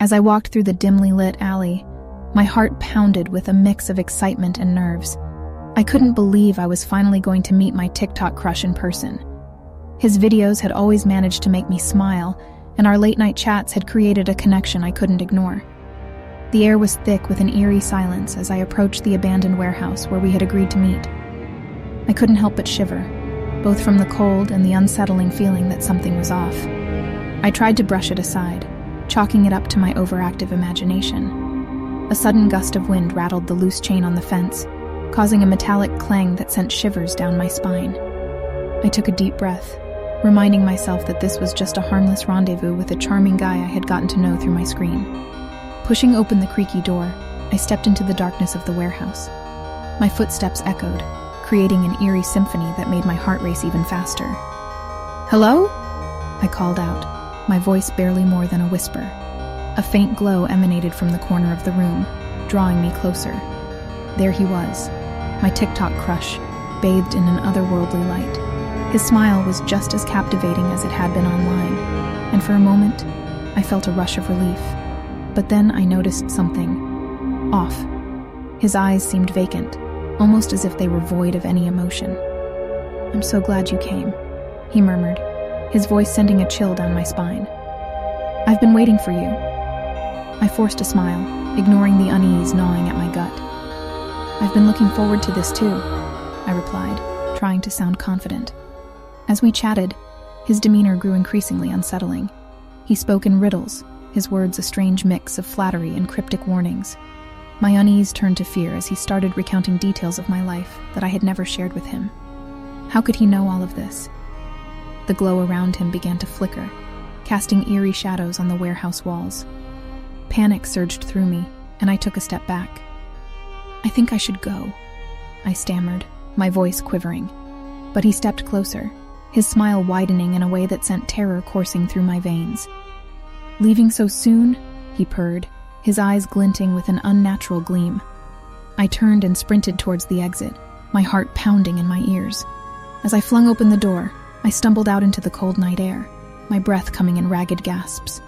As I walked through the dimly lit alley, my heart pounded with a mix of excitement and nerves. I couldn't believe I was finally going to meet my TikTok crush in person. His videos had always managed to make me smile, and our late-night chats had created a connection I couldn't ignore. The air was thick with an eerie silence as I approached the abandoned warehouse where we had agreed to meet. I couldn't help but shiver, both from the cold and the unsettling feeling that something was off. I tried to brush it aside, chalking it up to my overactive imagination. A sudden gust of wind rattled the loose chain on the fence, causing a metallic clang that sent shivers down my spine. I took a deep breath, reminding myself that this was just a harmless rendezvous with a charming guy I had gotten to know through my screen. Pushing open the creaky door, I stepped into the darkness of the warehouse. My footsteps echoed, creating an eerie symphony that made my heart race even faster. "Hello?" I called out, my voice barely more than a whisper. A faint glow emanated from the corner of the room, drawing me closer. There he was, my TikTok crush, bathed in an otherworldly light. His smile was just as captivating as it had been online, and for a moment, I felt a rush of relief. But then I noticed something off. His eyes seemed vacant, almost as if they were void of any emotion. "I'm so glad you came," he murmured, his voice sending a chill down my spine. "I've been waiting for you." I forced a smile, ignoring the unease gnawing at my gut. "I've been looking forward to this too," I replied, trying to sound confident. As we chatted, his demeanor grew increasingly unsettling. He spoke in riddles, his words a strange mix of flattery and cryptic warnings. My unease turned to fear as he started recounting details of my life that I had never shared with him. How could he know all of this? The glow around him began to flicker, casting eerie shadows on the warehouse walls. Panic surged through me, and I took a step back. "I think I should go," I stammered, my voice quivering. But he stepped closer, his smile widening in a way that sent terror coursing through my veins. "Leaving so soon?" he purred, his eyes glinting with an unnatural gleam. I turned and sprinted towards the exit, my heart pounding in my ears. As I flung open the door, I stumbled out into the cold night air, my breath coming in ragged gasps.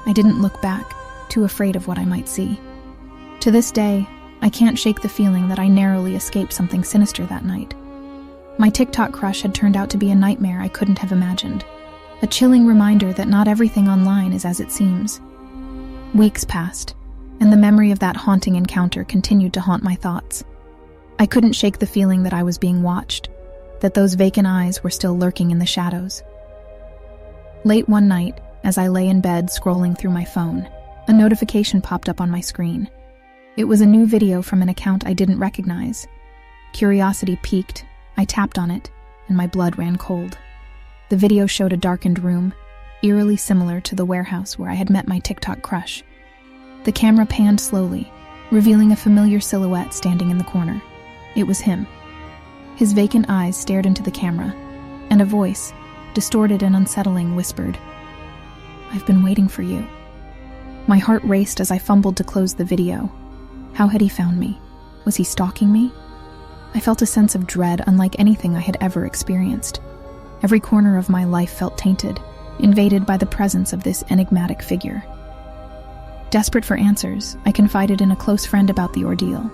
I didn't look back, too afraid of what I might see. To this day, I can't shake the feeling that I narrowly escaped something sinister that night. My TikTok crush had turned out to be a nightmare I couldn't have imagined, a chilling reminder that not everything online is as it seems. Weeks passed, and the memory of that haunting encounter continued to haunt my thoughts. I couldn't shake the feeling that I was being watched, that those vacant eyes were still lurking in the shadows. Late one night, as I lay in bed scrolling through my phone, a notification popped up on my screen. It was a new video from an account I didn't recognize. Curiosity piqued. I tapped on it, and my blood ran cold. The video showed a darkened room, eerily similar to the warehouse where I had met my TikTok crush. The camera panned slowly, revealing a familiar silhouette standing in the corner. It was him. His vacant eyes stared into the camera, and a voice, distorted and unsettling, whispered, "I've been waiting for you." My heart raced as I fumbled to close the video. How had he found me? Was he stalking me? I felt a sense of dread unlike anything I had ever experienced. Every corner of my life felt tainted, invaded by the presence of this enigmatic figure. Desperate for answers, I confided in a close friend about the ordeal.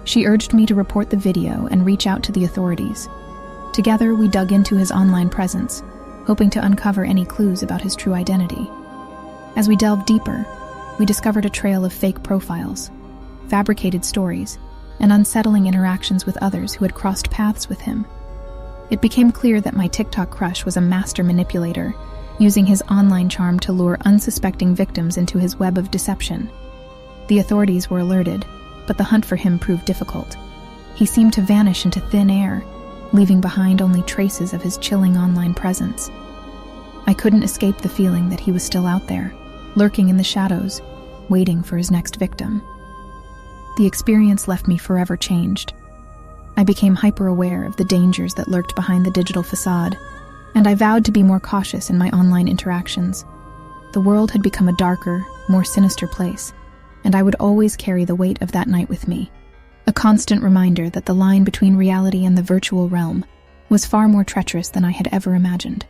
She urged me to report the video and reach out to the authorities. Together, we dug into his online presence, hoping to uncover any clues about his true identity. As we delved deeper, we discovered a trail of fake profiles, fabricated stories, and unsettling interactions with others who had crossed paths with him. It became clear that my TikTok crush was a master manipulator, using his online charm to lure unsuspecting victims into his web of deception. The authorities were alerted, but the hunt for him proved difficult. He seemed to vanish into thin air, leaving behind only traces of his chilling online presence. I couldn't escape the feeling that he was still out there, lurking in the shadows, waiting for his next victim. The experience left me forever changed. I became hyper-aware of the dangers that lurked behind the digital facade, and I vowed to be more cautious in my online interactions. The world had become a darker, more sinister place, and I would always carry the weight of that night with me, a constant reminder that the line between reality and the virtual realm was far more treacherous than I had ever imagined.